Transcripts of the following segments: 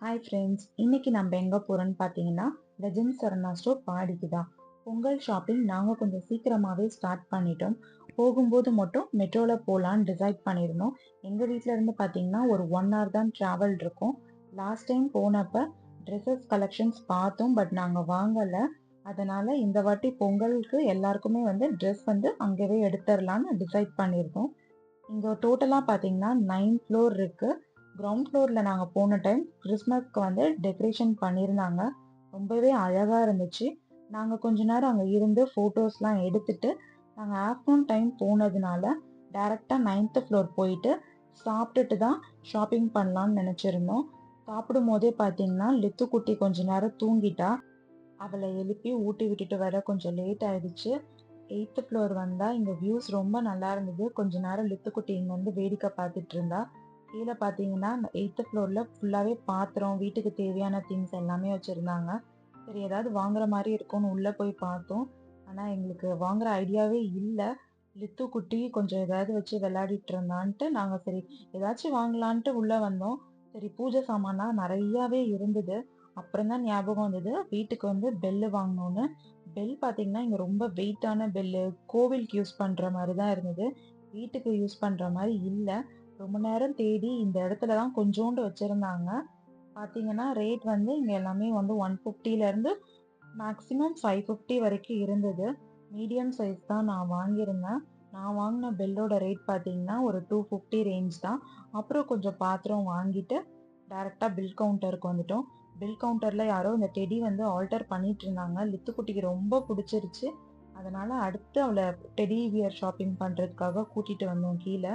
Hi friends, இன்னைக்கு நம்ம எங்க போறோம்னு பார்த்தீங்கன்னா லெஜண்ட் சரவணா ஸ்டோர் பாடிக்கு தான். பொங்கல் ஷாப்பிங் நாங்கள் கொஞ்சம் சீக்கிரமாகவே ஸ்டார்ட் பண்ணிட்டோம். போகும்போது மட்டும் மெட்ரோவில் போகலான்னு டிசைட் பண்ணியிருந்தோம். எங்கள் வீட்டில் இருந்து பார்த்தீங்கன்னா ஒரு 1 hour தான் ட்ராவல் இருக்கும். லாஸ்ட் டைம் போனப்ப ட்ரெஸ்ஸஸ் கலெக்ஷன்ஸ் பார்த்தோம், பட் நாங்கள் வாங்கலை. அதனால இந்த வாட்டி பொங்கலுக்கு எல்லாருக்குமே ட்ரெஸ் அங்கேயே எடுத்துடலான்னு டிசைட் பண்ணியிருந்தோம். இங்க டோட்டலா பார்த்தீங்கன்னா 9 ஃப்ளோர் இருக்கு. கிரவுண்ட் ஃப்ளோர்ல நாங்க போன டைம் கிறிஸ்மஸ்க்கு டெக்கரேஷன் பண்ணியிருந்தாங்க. ரொம்பவே அழகா இருந்துச்சு. நாங்க கொஞ்ச நேரம் அங்க இருந்து ஃபோட்டோஸ்லாம் எடுத்துட்டு, நாங்க ஆஃப்டர்நூன் டைம் போனதுனால டைரக்ட்டா 9th ஃப்ளோர் போயிட்டு சாப்பிட்டுட்டு தான் ஷாப்பிங் பண்ணலாம்னு நெனச்சிருந்தோம். சாப்பிடும்போதே பார்த்தீங்கன்னா, லித்து குட்டி கொஞ்ச நேரம் தூங்கிட்டா. அவள எழுப்பி ஊட்டி விட்டுட்டு வர கொஞ்சம் லேட் ஆயிடுச்சு. 8th ஃப்ளோர் வந்தா இங்க வியூஸ் ரொம்ப நல்லா இருந்தது. கொஞ்ச நேரம் லித்துக்குட்டி இங்க வேடிக்கை பார்த்துட்டு இருந்தா. கீழ பார்த்தீங்கன்னா 8th ஃப்ளோர்ல ஃபுல்லாவே பாத்திரம், வீட்டுக்கு தேவையான திங்ஸ் எல்லாமே வச்சிருந்தாங்க. சரி ஏதாவது வாங்குற மாரி இருக்கும்னு உள்ள போய் பார்த்தோம். ஆனா எங்களுக்கு வாங்குற ஐடியாவே இல்ல. லித்துக்குட்டி கொஞ்சம் ஏதாவது வச்சு விளையாடிட்டு இருந்தான்ட்டு நாங்க சரி ஏதாச்சும் வாங்கலான்ட்டு உள்ள வந்தோம். சரி பூஜை சாமானா நெறையாவே இருந்தது. அப்புறம் தான் ஞாபகம் வந்தது வீட்டுக்கு பெல்லு வாங்கணும்னு. பெல் பார்த்தீங்கன்னா, இங்க ரொம்ப வெயிட்டான பெல்லு. கோவிலுக்கு யூஸ் பண்ற மாரி தான் இருந்தது. வீட்டுக்கு யூஸ் பண்ற மாரி இல்ல. ரொம்ப நேரம் தேடி இந்த இடத்துல தான் கொஞ்சோண்டு வச்சிருந்தாங்க. பார்த்தீங்கன்னா, ரேட் இங்க எல்லாமே 150ல இருந்து மேக்ஸிமம் 550 வரைக்கும் இருந்தது. மீடியம் சைஸ் தான் நான் வாங்கியிருந்தேன். நான் வாங்குன பெல்லோட ரேட் பார்த்தீங்கன்னா, ஒரு 250 ரேஞ்ச் தான். அப்புறம் கொஞ்சம் பாத்திரம் வாங்கிட்டு டைரக்ட்டா பில் கவுண்டருக்கு வந்துட்டோம். பில் கவுண்டர்ல யாரோ இந்த டெடி ஆல்டர் பண்ணிட்டு இருந்தாங்க. லித்துக்குட்டிக்கு ரொம்ப புடிச்சிருச்சு. அதனால அடுத்து அவள டெடி பியர் ஷாப்பிங் பண்றதுக்காக கூட்டிட்டு வந்தோம் கீழ.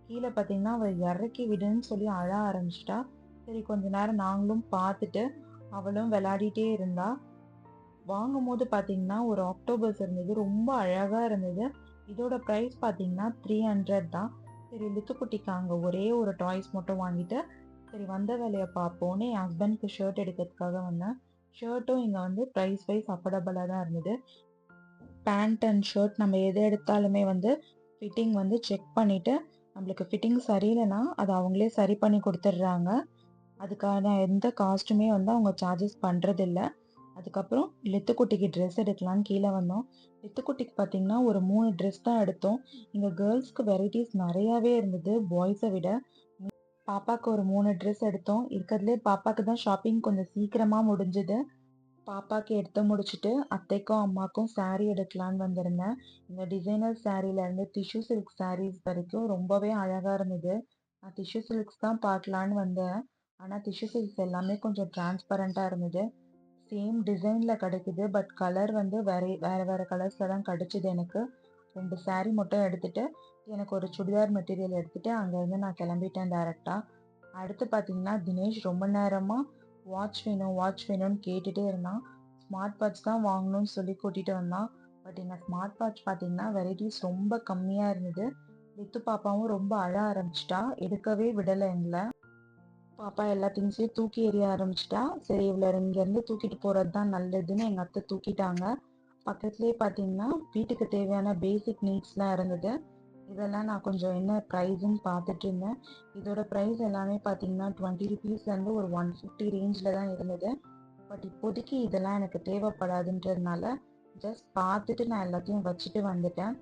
கீழ பார்த்தீங்கன்னா, அவ இறக்கி விடுன்னு சொல்லி அழ ஆரம்பிச்சுட்டா. சரி கொஞ்ச நேரம் நாங்களும் பார்த்துட்டு, அவளும் விளையாடிட்டே இருந்தா. வாங்கும்போது பார்த்தீங்கன்னா, ஒரு ஆக்டோபஸ் இருந்தது. ரொம்ப அழகா இருந்தது. இதோட பிரைஸ் பார்த்தீங்கன்னா 300 தான். சரி லித்துக்குட்டிக்கு அங்க ஒரே ஒரு டாய்ஸ் மட்டும் வாங்கிட்டு, சரி வந்த வேலைய பார்ப்போம்ன்னு என் ஹஸ்பண்ட்க்கு ஷர்ட் எடுக்கிறதுக்காக வந்தேன். ஷர்ட்டும் இங்க பிரைஸ் வைஸ் அஃபோர்டபுளா தான் இருந்தது. பேண்ட் அண்ட் ஷர்ட் நம்ம எது எடுத்தாலுமே ஃபிட்டிங் செக் பண்ணிட்டு, நம்மளுக்கு ஃபிட்டிங் சரியில்லன்னா, அத அவங்களே சரி பண்ணி குடுத்துடுறாங்க. அதுக்கான எந்த காஸ்ட்டுமே அவங்க சார்ஜஸ் பண்றதில்ல. அதுக்கப்புறம் லித்துக்குட்டிக்கு ட்ரெஸ் எடுக்கலான்னு கீழ வந்தோம். லித்துக்குட்டிக்கு பார்த்தீங்கன்னா, ஒரு 3 ட்ரெஸ் தான் எடுத்தோம். இங்க கேர்ல்ஸ்க்கு வெரைட்டீஸ் நெறையாவே இருந்தது, பாய்ஸ விட. பாப்பாக்கு ஒரு 3 ட்ரெஸ் எடுத்தோம். இருக்கறதுலயே பாப்பாக்கு தான் ஷாப்பிங் கொஞ்சம் சீக்கிரமா முடிஞ்சது. பாப்பாக்கு எடுத்து முடிச்சுட்டு, அத்தைக்கும், அம்மாக்கும் சாரி எடுக்கலான்னு வந்திருந்தேன். இந்த டிசைனர் சாரீல இருந்து டிஷ்யூ சில்க் சாரீஸ் வரைக்கும் ரொம்பவே அழகா இருந்தது. நான் டிஷ்யூ சில்க்ஸ் தான் பார்க்கலான்னு வந்தேன். ஆனா டிஷ்யூ சில்க்ஸ் எல்லாமே கொஞ்சம் டிரான்ஸ்பரண்டா இருந்தது. சேம் டிசைன்ல கிடைக்குது. பட் கலர் வேற வேற வேற கலர்ஸ்ல தான் கிடைச்சது எனக்கு. 2 சாரி மட்டும் எடுத்துட்டு, எனக்கு ஒரு சுடிதார் மெட்டீரியல் எடுத்துட்டு, அங்கருந்து நான் கிளம்பிட்டேன் டைரக்ட்டா. அடுத்து பார்த்தீங்கன்னா, தினேஷ் ரொம்ப நேரமா வாட்ச் வேணும், வாட்ச் வேணும்னு கேட்டுட்டே இருந்தான். ஸ்மார்ட் வாட்ச் தான் வாங்கணும்னு சொல்லி கூட்டிட்டு வந்தான். பட் இந்த ஸ்மார்ட் வாட்ச் பார்த்தீங்கன்னா, வெரைட்டீஸ் ரொம்ப கம்மியா இருந்தது. லித்து பாப்பாவும் ரொம்ப அழ ஆரம்பிச்சுட்டா. எடுக்கவே விடல எங்கள. பாப்பா எல்லா திங்ஸையும் தூக்கி எறிய ஆரம்பிச்சுட்டா. சரி இவள இங்கேருந்து தூக்கிட்டு போறது தான் நல்லதுன்னு எங்க அத்தை தூக்கிட்டாங்க. பக்கத்துலயே பார்த்தீங்கன்னா, வீட்டுக்கு தேவையான பேசிக் நீட்ஸ்லாம் இருந்தது. இதெல்லாம் நான் கொஞ்சம் என்ன ப்ரைஸ்ன்னு பார்த்துட்டு இருந்தேன். இதோட ப்ரைஸ் எல்லாமே பார்த்தீங்கன்னா, ₹20லேருந்து ஒரு 150 ரேஞ்சில தான் இருந்தது. பட் இப்போதைக்கு இதெல்லாம் எனக்கு தேவைப்படாதுன்றதுனால, ஜஸ்ட் பார்த்துட்டு நான் எல்லாத்தையும் வச்சுட்டு வந்துட்டேன்.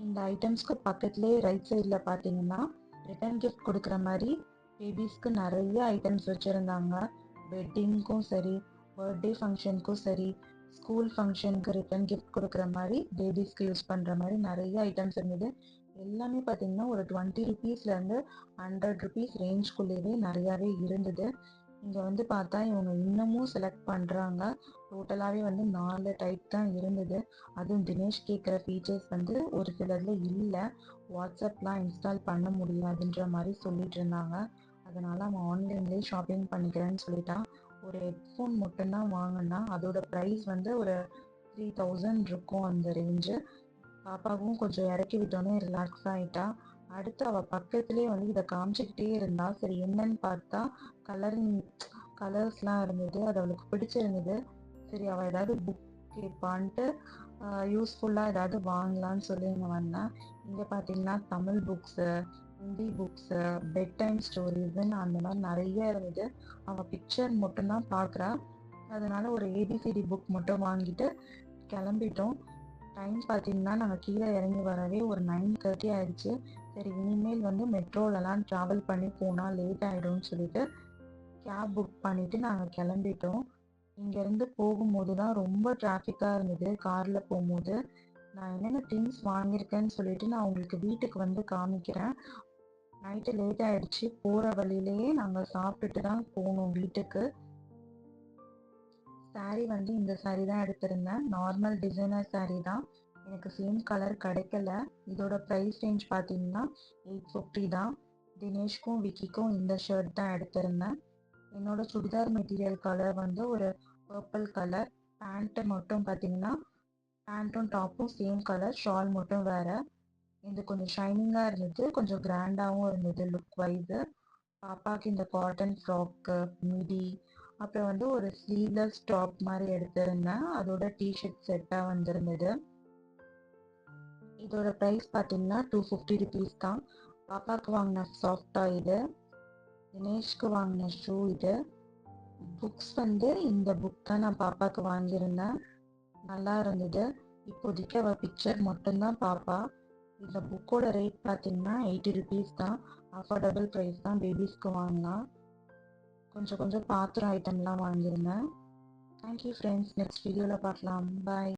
இந்த ஐட்டம்ஸ்க்கு பக்கத்துலயே ரைட் சைடுல பார்த்தீங்கன்னா, ரிட்டர்ன் கிஃப்ட் குடுக்குற மாரி பேபீஸ்க்கு நெறைய ஐட்டம்ஸ் வச்சிருந்தாங்க. வெட்டிங்க்கும் சரி, பர்த்டே ஃபங்ஷனுக்கும் சரி, ஸ்கூல் ஃபங்ஷனுக்கு ரிட்டர்ன் கிஃப்ட் குடுக்குற மாரி பேபீஸ்க்கு யூஸ் பண்ற மாரி நெறைய ஐட்டம்ஸ் இருந்தது. எல்லாமே பார்த்தீங்கன்னா, ஒரு ₹20லேருந்து ₹100 ரேஞ்ச்குள்ளேயே நெறையாவே இருந்தது. இங்க பார்த்தா இவங்க இன்னமும் செலக்ட் பண்றாங்க. டோட்டலாவே 4 டைப் தான் இருந்தது. அதுவும் தினேஷ் கேட்குற ஃபீச்சர்ஸ் ஒரு சிலதுல இல்ல. வாட்ஸ்அப்லாம் இன்ஸ்டால் பண்ண முடியாதுன்ற மாரி சொல்லிட்டு இருந்தாங்க. அதனால அவன் ஆன்லைன்லயே ஷாப்பிங் பண்ணிக்கிறேன்னு சொல்லிட்டான். ஒரு ஹெட்ஃபோன் மட்டும் தான் வாங்குனான். அதோட பிரைஸ் ஒரு 3000 இருக்கும் அந்த ரேஞ்சு. பாப்பாவும் கொஞ்சம் இறக்கி விட்டோன்னே ரிலாக்ஸ் ஆயிட்டா. அடுத்து அவ பக்கத்துலயே இத காமிச்சுக்கிட்டே இருந்தா. சரி என்னன்னு பார்த்தா கலரிங் கலர்ஸ்லாம் இருந்தது. அது அவளுக்கு பிடிச்சிருந்தது. சரி அவ ஏதாவது புக் கேட்பான்ட்டு யூஸ்ஃபுல்லா ஏதாவது வாங்கலாம்னு சொல்லி இங்க வந்தேன். இங்க பார்த்தீங்கன்னா Tamil books, Hindi books, bed time ஸ்டோரீஸ்ன்னு அந்த மாதிரி நிறைய இருந்தது. அவள் பிக்சர் மட்டும்தான் பார்க்குறா. அதனால ஒரு ஏபிசிடி புக் மட்டும் வாங்கிட்டு கிளம்பிட்டோம். டைம் பார்த்தீங்கன்னா நாங்கள் கீழே இறங்கி வரவே ஒரு 9:30 ஆயிடுச்சு. சரி இனிமேல் வந்து மெட்ரோலலாம் ட்ராவல் பண்ணி போனால் லேட் ஆகிடும்னு சொல்லிட்டு கேப் புக் பண்ணிவிட்டு நாங்கள் கிளம்பிட்டோம். இங்கேருந்து போகும்போது தான் ரொம்ப டிராஃபிக்காக இருந்தது காரில் போகும்போது. நான் என்னென்ன திங்ஸ் வாங்கியிருக்கேன்னு சொல்லிட்டு நான் உங்களுக்கு வீட்டுக்கு வந்து காமிக்கிறேன். நைட்டு லேட் ஆயிடுச்சு. போகிற வழியிலேயே நாங்கள் சாப்பிட்டுட்டு தான் போனோம் வீட்டுக்கு. சாரீ வந்து இந்த சாரீ தான் எடுத்திருந்தேன். நார்மல் டிசைனர் சாரீ தான். எனக்கு சேம் கலர் கிடைக்கல. இதோட ப்ரைஸ் ரேஞ்ச் பார்த்தீங்கன்னா 850 தான். தினேஷ்க்கும் விக்கிக்கும் இந்த ஷர்ட் தான் எடுத்திருந்தேன். என்னோட சுடிதார் மெட்டீரியல் கலர் வந்து ஒரு பர்பிள் கலர். பேண்ட்டு மட்டும் பார்த்தீங்கன்னா பேண்ட்டும் டாப்பும் சேம் கலர், ஷால் மட்டும் வேற. இது கொஞ்சம் ஷைனிங்காக இருந்தது, கொஞ்சம் கிராண்டாகவும் இருந்தது லுக் வைஸு. பாப்பாவுக்கு இந்த காட்டன் ஃப்ராக்கு, மிடி, அப்புறம் வந்து ஒரு ஸ்லீவ்லெஸ் டாப் மாதிரி எடுத்திருந்தேன். அதோட டிஷர்ட் செட்டாக வந்திருந்தது. இதோட ப்ரைஸ் பார்த்தீங்கன்னா 250 ருபீஸ் தான். பாப்பாவுக்கு வாங்கின சாஃப்ட் டாய் இது. தினேஷ்க்கு வாங்கின ஷூ இது. புக்ஸ் வந்து இந்த புக் தான் நான் பாப்பாவுக்கு வாங்கியிருந்தேன். நல்லா இருந்தது. இப்போதைக்கு அவள் பிக்சர் மட்டும்தான் பாப்பா. இந்த புக்கோட ரேட் பார்த்தீங்கன்னா 80 ருபீஸ் தான். அஃபோர்டபுள் ப்ரைஸ் தான் பேபிஸ்க்கு வாங்கலாம். கொஞ்சம் கொஞ்சம் பாத்திரம் ஐட்டம்லாம் வாங்கியிருந்தேன். Thank you friends. நெக்ஸ்ட் வீடியோவில் பார்க்கலாம். பாய்.